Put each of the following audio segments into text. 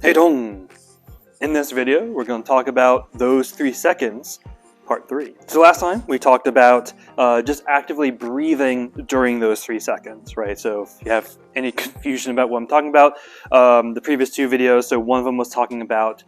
Haidong! In this video, we're going to talk about those 3 seconds, part 3. So last time we talked about just actively breathing during those 3 seconds, right? So if you have any confusion about what I'm talking about, the previous 2 videos, so one of them was talking about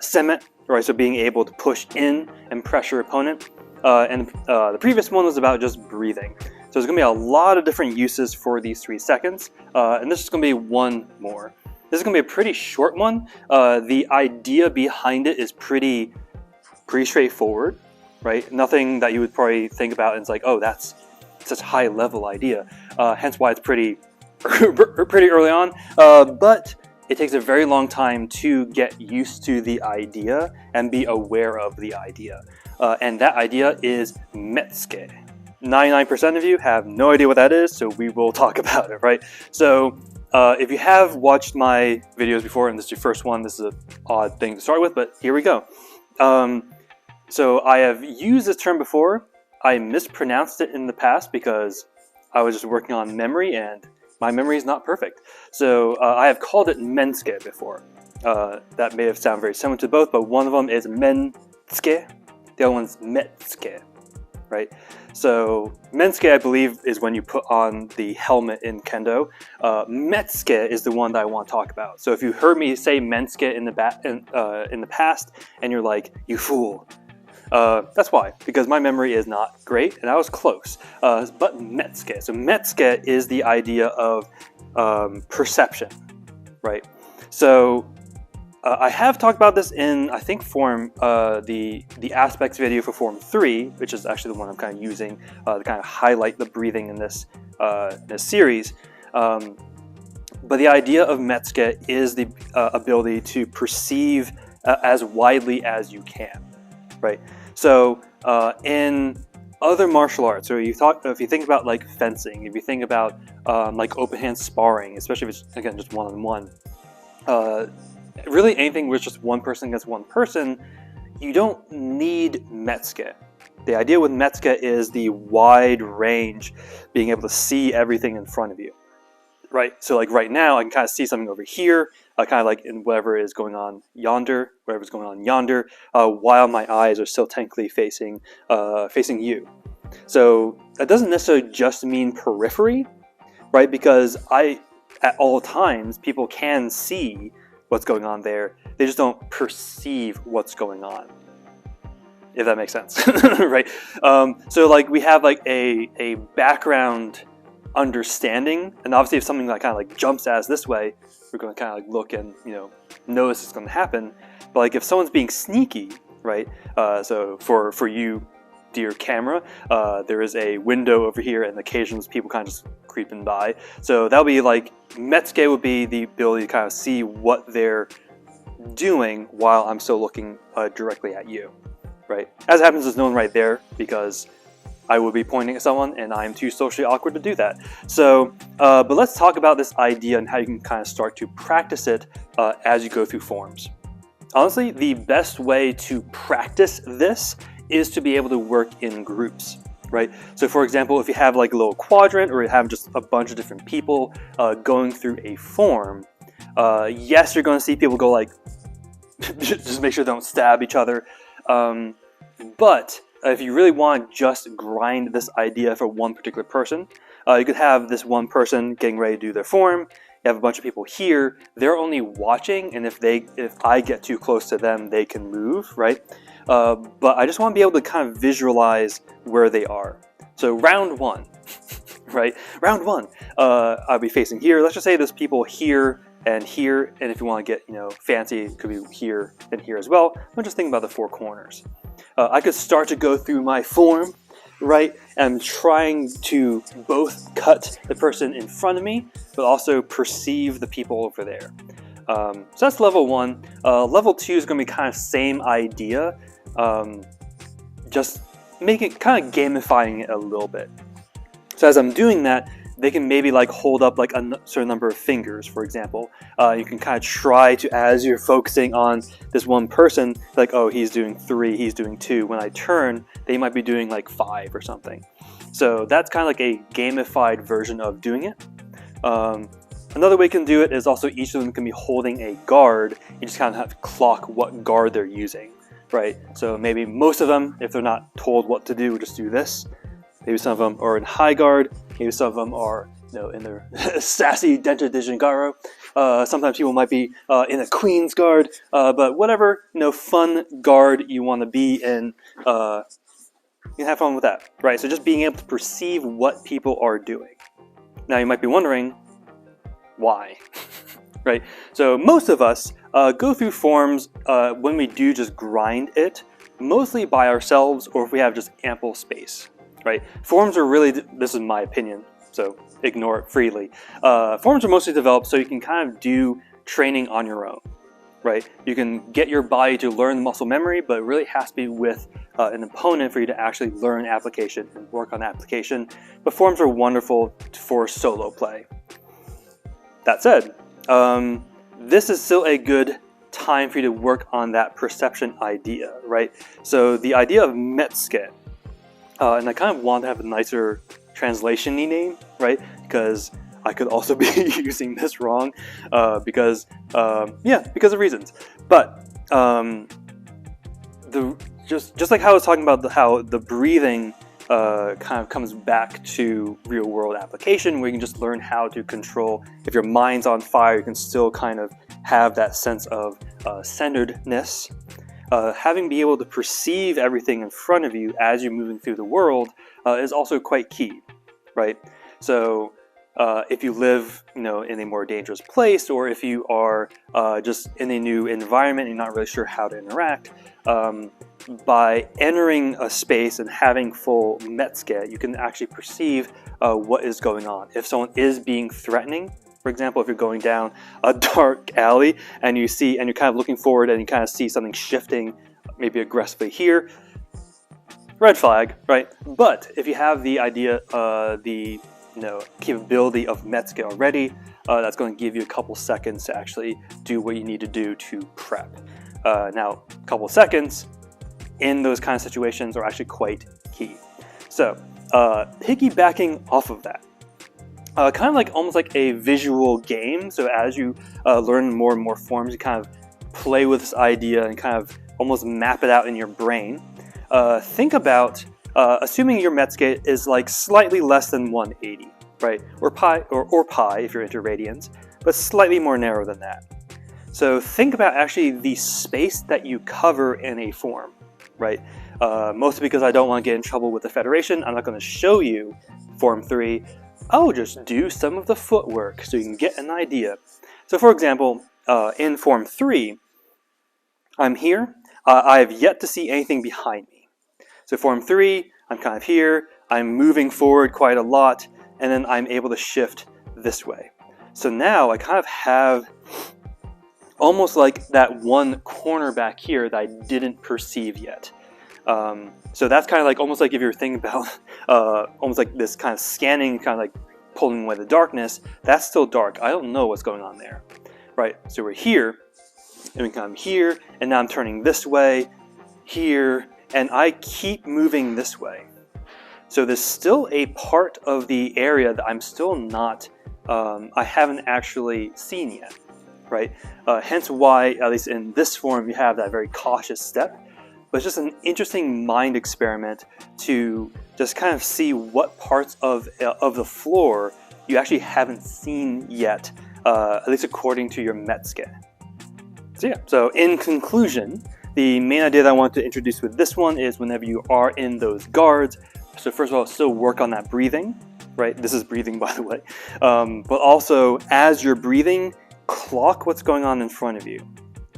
semet, right? So being able to push in and pressure opponent. And the previous one was about just breathing. So there's going to be a lot of different uses for these 3 seconds, and this is going to be one more. This is going to be a pretty short one. The idea behind it is pretty straightforward, right? Nothing that you would probably think about and it's like, oh, that's such a high level idea. Hence why it's pretty early on. But it takes a very long time to get used to the idea and be aware of the idea. And that idea is Metsuke. 99% of you have no idea what that is, so we will talk about it, right? So if you have watched my videos before and this is your first one, this is an odd thing to start with, but here we go. So I have used this term before. I mispronounced it in the past because I was just working on memory and my memory is not perfect. So I have called it Metsuke before. That may have sounded very similar to both, but one of them is Metsuke, the other one's Metsuke, right? So Metsuke, I believe, is when you put on the helmet in Kendo. Metsuke is the one that I want to talk about. So if you heard me say Metsuke in the past and you're like, you fool, that's why, because my memory is not great and I was close. But Metsuke. So Metsuke is the idea of perception, right? So I have talked about this in, I think, form the aspects video for form 3, which is actually the one I'm kind of using to kind of highlight the breathing in this series. But the idea of Metsuke is the ability to perceive as widely as you can, right? So in other martial arts, or if you think about like fencing, if you think about like open hand sparring, especially if it's again just one-on-one. Really anything where it's just one person against one person, you don't need Metsuke. The idea with Metsuke is the wide range, being able to see everything in front of you, right? So like right now, I can kind of see something over here, kind of like in whatever is going on yonder, whatever's going on yonder, while my eyes are still technically facing you. So that doesn't necessarily just mean periphery, right? Because at all times, people can see what's going on there. They just don't perceive what's going on, if that makes sense, right? So like we have like a background understanding, and obviously if something like kind of like jumps at us this way, we're going to kind of like look and notice it's going to happen. But like if someone's being sneaky, right? So for you, dear camera, there is a window over here, and occasionally people kind of just creeping by. So that'll be like Metsuke would be the ability to kind of see what they're doing while I'm still looking directly at you, right? As it happens, there's no one right there because I would be pointing at someone and I'm too socially awkward to do that. So, but let's talk about this idea and how you can kind of start to practice it as you go through forms. Honestly, the best way to practice this is to be able to work in groups, right? So for example, if you have like a little quadrant or you have just a bunch of different people going through a form, yes, you're going to see people go like, just make sure they don't stab each other. But if you really want to just grind this idea for one particular person, you could have this one person getting ready to do their form. You have a bunch of people here, they're only watching, and if I get too close to them, they can move, right? But I just want to be able to kind of visualize where they are. So round 1, right? Round 1, I'll be facing here. Let's just say there's people here, and if you want to get fancy, it could be here and here as well. I'm just thinking about the 4 corners. I could start to go through my form, right? And trying to both cut the person in front of me, but also perceive the people over there. So that's level 1. Level 2 is going to be kind of same idea, just make it kind of gamifying it a little bit. So as I'm doing that, they can maybe like hold up like a certain number of fingers, for example. You can kind of try to, as you're focusing on this one person, like, oh, he's doing 3, he's doing 2. When I turn, they might be doing like 5 or something. So that's kind of like a gamified version of doing it. Another way you can do it is also each of them can be holding a guard. You just kind of have to clock what guard they're using, right? So maybe most of them, if they're not told what to do, just do this. Maybe some of them are in high guard. Maybe some of them are, in their sassy Denta Dijin Garo. Sometimes people might be in a Queen's guard, but whatever fun guard you want to be in, you can have fun with that, right? So just being able to perceive what people are doing. Now you might be wondering, why? Right? So most of us go through forms when we do just grind it, mostly by ourselves or if we have just ample space, right? Forms are really, this is my opinion, so ignore it freely. Forms are mostly developed so you can kind of do training on your own, right? You can get your body to learn muscle memory, but it really has to be with an opponent for you to actually learn application and work on application. But forms are wonderful for solo play. That said, this is still a good time for you to work on that perception idea, right? So the idea of Metsuke, and I kind of want to have a nicer translation-y name, right? Because I could also be using this wrong, because of reasons. But just like how I was talking about how the breathing kind of comes back to real world application where you can just learn how to control. If your mind's on fire, you can still kind of have that sense of centeredness. Having be able to perceive everything in front of you as you're moving through the world is also quite key, right? So if you live in a more dangerous place, or if you are just in a new environment and you're not really sure how to interact, by entering a space and having full Metsuke, you can actually perceive what is going on. If someone is being threatening, for example, if you're going down a dark alley and you're kind of looking forward and you kind of see something shifting, maybe aggressively here, red flag, right? But if you have the idea, the capability of Metsuke already, that's going to give you a couple seconds to actually do what you need to do to prep. Now, a couple seconds in those kind of situations are actually quite key. So, piggybacking off of that, kind of like almost like a visual game. So as you learn more and more forms, you kind of play with this idea and kind of almost map it out in your brain. Think about assuming your Metsuke is like slightly less than 180, right? Or pi if you're into radians, but slightly more narrow than that. So think about actually the space that you cover in a form, right? Mostly because I don't want to get in trouble with the Federation, I'm not going to show you Form 3. I'll just do some of the footwork so you can get an idea. So for example, in Form 3, I'm here. I have yet to see anything behind me. So Form 3, I'm kind of here. I'm moving forward quite a lot, and then I'm able to shift this way. So now I kind of have almost like that one corner back here that I didn't perceive yet. So that's kind of like almost like if you're thinking about almost like this kind of scanning, kind of like pulling away the darkness. That's still dark. I don't know what's going on there, right? So we're here, and we come here, and now I'm turning this way, here, and I keep moving this way. So there's still a part of the area that I'm still not, I haven't actually seen yet, right? Hence why, at least in this form, you have that very cautious step. But it's just an interesting mind experiment to just kind of see what parts of the floor you actually haven't seen yet, at least according to your Metsuke. So yeah, so in conclusion, the main idea that I want to introduce with this one is whenever you are in those guards, so first of all, still work on that breathing, right? This is breathing, by the way. But also, as you're breathing, clock what's going on in front of you,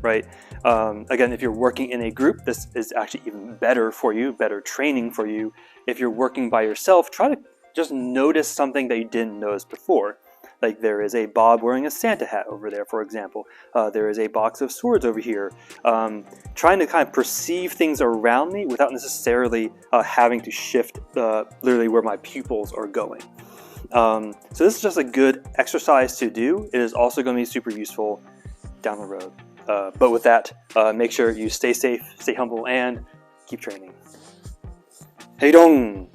right? Again, if you're working in a group, this is actually even better for you, better training for you. If you're working by yourself, try to just notice something that you didn't notice before. Like there is a Bob wearing a Santa hat over there, for example. There is a box of swords over here. Trying to kind of perceive things around me without necessarily having to shift literally where my pupils are going. So this is just a good exercise to do. It is also going to be super useful down the road. But with that, make sure you stay safe, stay humble, and keep training. Haidong!